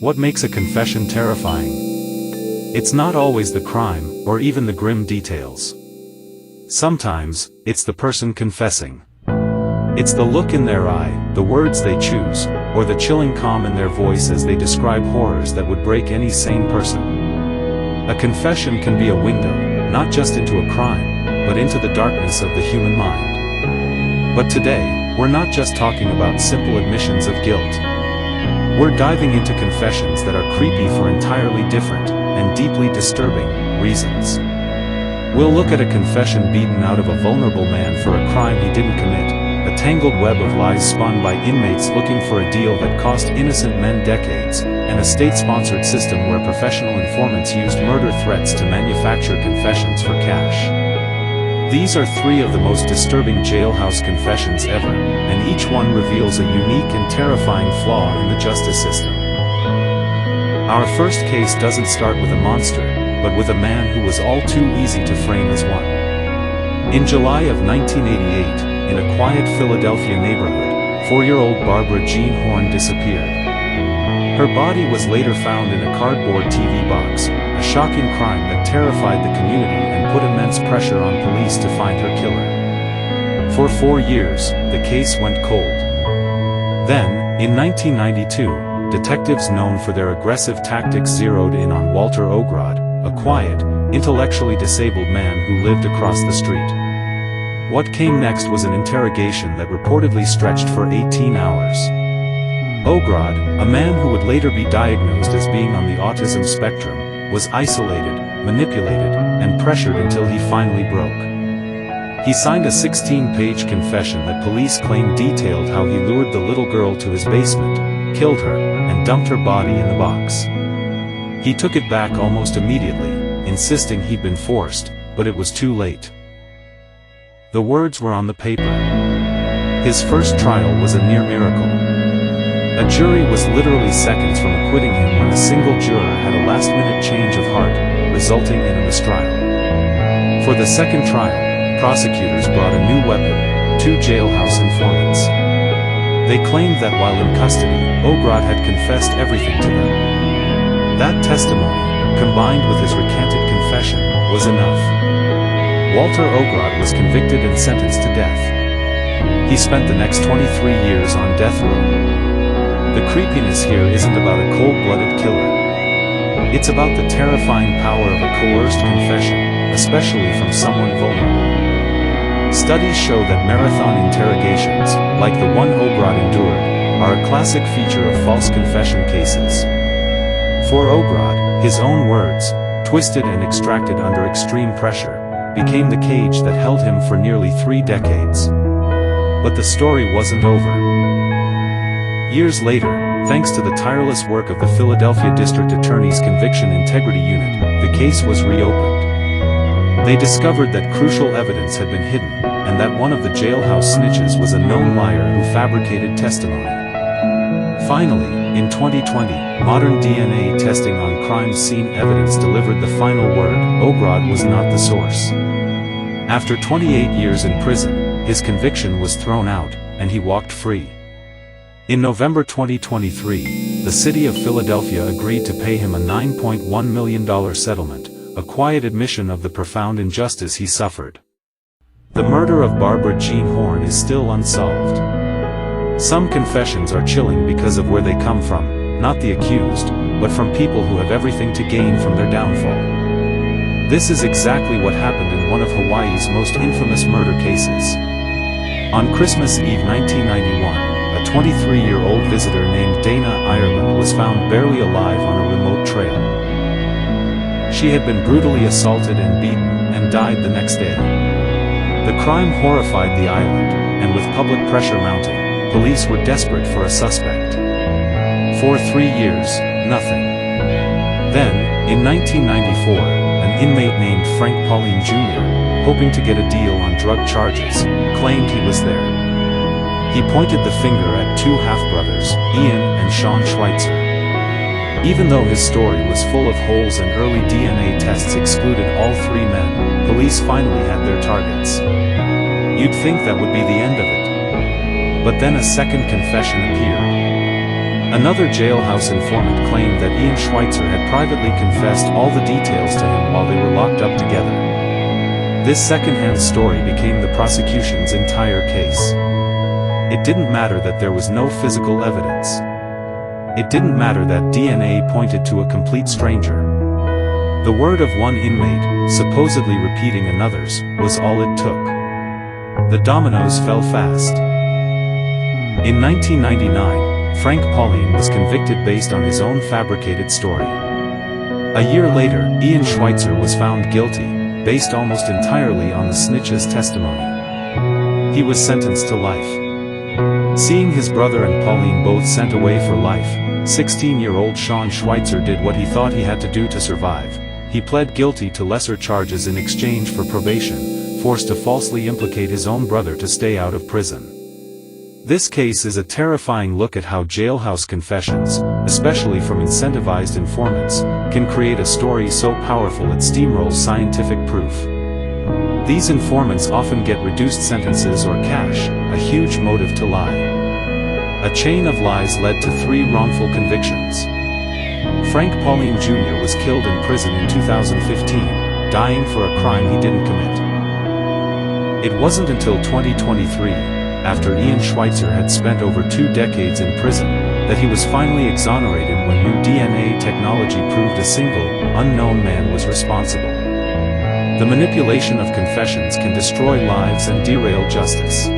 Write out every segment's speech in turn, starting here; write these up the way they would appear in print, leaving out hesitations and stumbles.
What makes a confession terrifying? It's not always the crime, or even the grim details. Sometimes, it's the person confessing. It's the look in their eye, the words they choose, or the chilling calm in their voice as they describe horrors that would break any sane person. A confession can be a window, not just into a crime, but into the darkness of the human mind. But today, we're not just talking about simple admissions of guilt. We're diving into confessions that are creepy for entirely different, and deeply disturbing, reasons. We'll look at a confession beaten out of a vulnerable man for a crime he didn't commit, a tangled web of lies spun by inmates looking for a deal that cost innocent men decades, and a state-sponsored system where professional informants used murder threats to manufacture confessions for cash. These are three of the most disturbing jailhouse confessions ever, and each one reveals a unique and terrifying flaw in the justice system. Our first case doesn't start with a monster, but with a man who was all too easy to frame as one. In July of 1988, in a quiet Philadelphia neighborhood, 4-year-old Barbara Jean Horn disappeared. Her body was later found in a cardboard TV box, a shocking crime that terrified the community and put immense pressure on police to find her killer. For 4 years, the case went cold. Then, in 1992, detectives known for their aggressive tactics zeroed in on Walter Ogrod, a quiet, intellectually disabled man who lived across the street. What came next was an interrogation that reportedly stretched for 18 hours. Ogrod, a man who would later be diagnosed as being on the autism spectrum, was isolated, manipulated, and pressured until he finally broke. He signed a 16-page confession that police claimed detailed how he lured the little girl to his basement, killed her, and dumped her body in the box. He took it back almost immediately, insisting he'd been forced, but it was too late. The words were on the paper. His first trial was a near miracle. A jury was literally seconds from acquitting him when a single juror had a last-minute change of heart, resulting in a mistrial. For the second trial, prosecutors brought a new weapon, 2 jailhouse informants. They claimed that while in custody, Ogrod had confessed everything to them. That testimony, combined with his recanted confession, was enough. Walter Ogrod was convicted and sentenced to death. He spent the next 23 years on death row. The creepiness here isn't about a cold-blooded killer. It's about the terrifying power of a coerced confession, especially from someone vulnerable. Studies show that marathon interrogations, like the one Ogrod endured, are a classic feature of false confession cases. For Ogrod, his own words, twisted and extracted under extreme pressure, became the cage that held him for nearly 3 decades. But the story wasn't over. Years later, thanks to the tireless work of the Philadelphia District Attorney's Conviction Integrity Unit, the case was reopened. They discovered that crucial evidence had been hidden, and that one of the jailhouse snitches was a known liar who fabricated testimony. Finally, in 2020, modern DNA testing on crime scene evidence delivered the final word: Ogrod was not the source. After 28 years in prison, his conviction was thrown out, and he walked free. In November 2023, the city of Philadelphia agreed to pay him a $9.1 million settlement, a quiet admission of the profound injustice he suffered. The murder of Barbara Jean Horn is still unsolved. Some confessions are chilling because of where they come from, not the accused, but from people who have everything to gain from their downfall. This is exactly what happened in one of Hawaii's most infamous murder cases. On Christmas Eve 1991, a 23-year-old visitor named Dana Ireland was found barely alive on a remote trail. She had been brutally assaulted and beaten, and died the next day. The crime horrified the island, and with public pressure mounting, police were desperate for a suspect. For 3 years, nothing. Then, in 1994, an inmate named Frank Pauline Jr., hoping to get a deal on drug charges, claimed he was there. He pointed the finger at 2 half-brothers, Ian and Sean Schweitzer. Even though his story was full of holes and early DNA tests excluded all 3 men, police finally had their targets. You'd think that would be the end of it. But then a second confession appeared. Another jailhouse informant claimed that Ian Schweitzer had privately confessed all the details to him while they were locked up together. This second-hand story became the prosecution's entire case. It didn't matter that there was no physical evidence. It didn't matter that DNA pointed to a complete stranger. The word of one inmate, supposedly repeating another's, was all it took. The dominoes fell fast. In 1999, Frank Pauline was convicted based on his own fabricated story. A year later, Ian Schweitzer was found guilty, based almost entirely on the snitches' testimony. He was sentenced to life. Seeing his brother and Pauline both sent away for life, 16-year-old Sean Schweitzer did what he thought he had to do to survive. He pled guilty to lesser charges in exchange for probation, forced to falsely implicate his own brother to stay out of prison. This case is a terrifying look at how jailhouse confessions, especially from incentivized informants, can create a story so powerful it steamrolls scientific proof. These informants often get reduced sentences or cash, a huge motive to lie. A chain of lies led to 3 wrongful convictions. Frank Pauline Jr. was killed in prison in 2015, dying for a crime he didn't commit. It wasn't until 2023, after Ian Schweitzer had spent over 2 decades in prison, that he was finally exonerated when new DNA technology proved a single, unknown man was responsible. The manipulation of confessions can destroy lives and derail justice.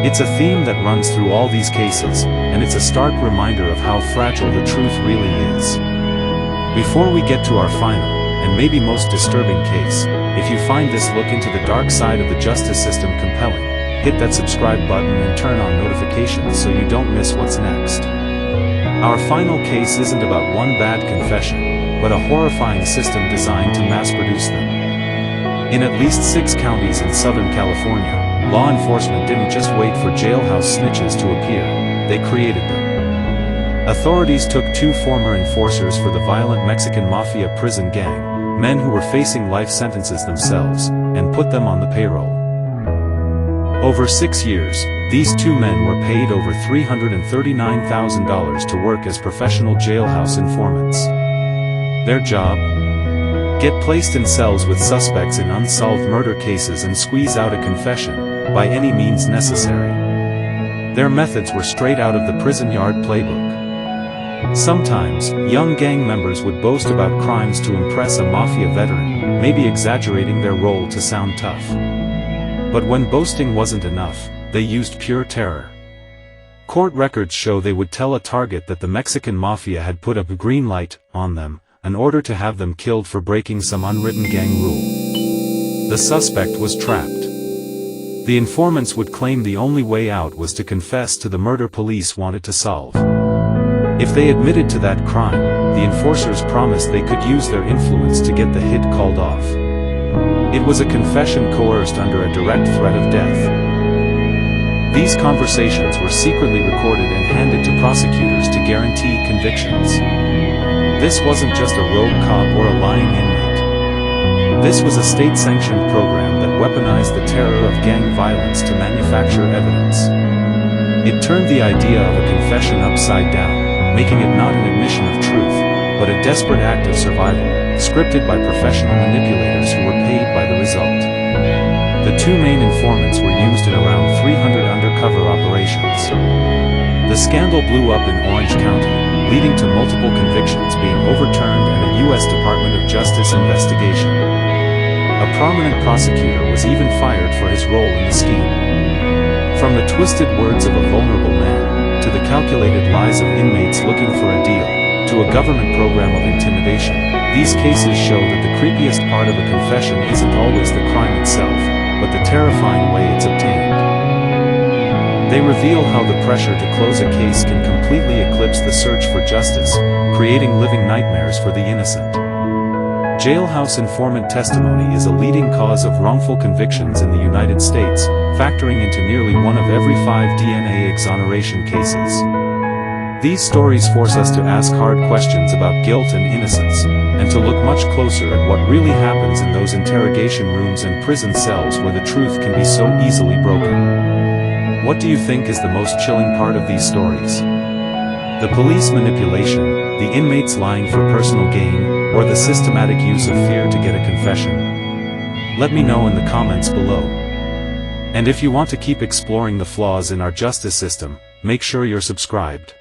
It's a theme that runs through all these cases, and it's a stark reminder of how fragile the truth really is. Before we get to our final, and maybe most disturbing case, if you find this look into the dark side of the justice system compelling, hit that subscribe button and turn on notifications so you don't miss what's next. Our final case isn't about one bad confession, but a horrifying system designed to mass-produce them. In at least 6 counties in Southern California, law enforcement didn't just wait for jailhouse snitches to appear, they created them. Authorities took 2 former enforcers for the violent Mexican mafia prison gang, men who were facing life sentences themselves, and put them on the payroll. Over 6 years, these 2 men were paid over $339,000 to work as professional jailhouse informants. Their job? Get placed in cells with suspects in unsolved murder cases and squeeze out a confession, by any means necessary. Their methods were straight out of the prison yard playbook. Sometimes, young gang members would boast about crimes to impress a mafia veteran, maybe exaggerating their role to sound tough. But when boasting wasn't enough, they used pure terror. Court records show they would tell a target that the Mexican mafia had put a green light on them, in order to have them killed for breaking some unwritten gang rule. The suspect was trapped. The informants would claim the only way out was to confess to the murder police wanted to solve. If they admitted to that crime, the enforcers promised they could use their influence to get the hit called off. It was a confession coerced under a direct threat of death. These conversations were secretly recorded and handed to prosecutors to guarantee convictions. This wasn't just a rogue cop or a lying inmate. This was a state-sanctioned program that weaponized the terror of gang violence to manufacture evidence. It turned the idea of a confession upside down, making it not an admission of truth, but a desperate act of survival, scripted by professional manipulators who were paid by the result. The 2 main informants were used in around 300 undercover operations. The scandal blew up in Orange County, leading to multiple convictions being overturned and a U.S. Department of Justice investigation. A prominent prosecutor was even fired for his role in the scheme. From the twisted words of a vulnerable man, to the calculated lies of inmates looking for a deal, to a government program of intimidation, these cases show that the creepiest part of a confession isn't always the crime itself, but the terrifying way it's obtained. They reveal how the pressure to close a case can completely eclipse the search for justice, creating living nightmares for the innocent. Jailhouse informant testimony is a leading cause of wrongful convictions in the United States, factoring into nearly 1 of every 5 DNA exoneration cases. These stories force us to ask hard questions about guilt and innocence, and to look much closer at what really happens in those interrogation rooms and prison cells where the truth can be so easily broken. What do you think is the most chilling part of these stories? The police manipulation, the inmates lying for personal gain, or the systematic use of fear to get a confession? Let me know in the comments below. And if you want to keep exploring the flaws in our justice system, make sure you're subscribed.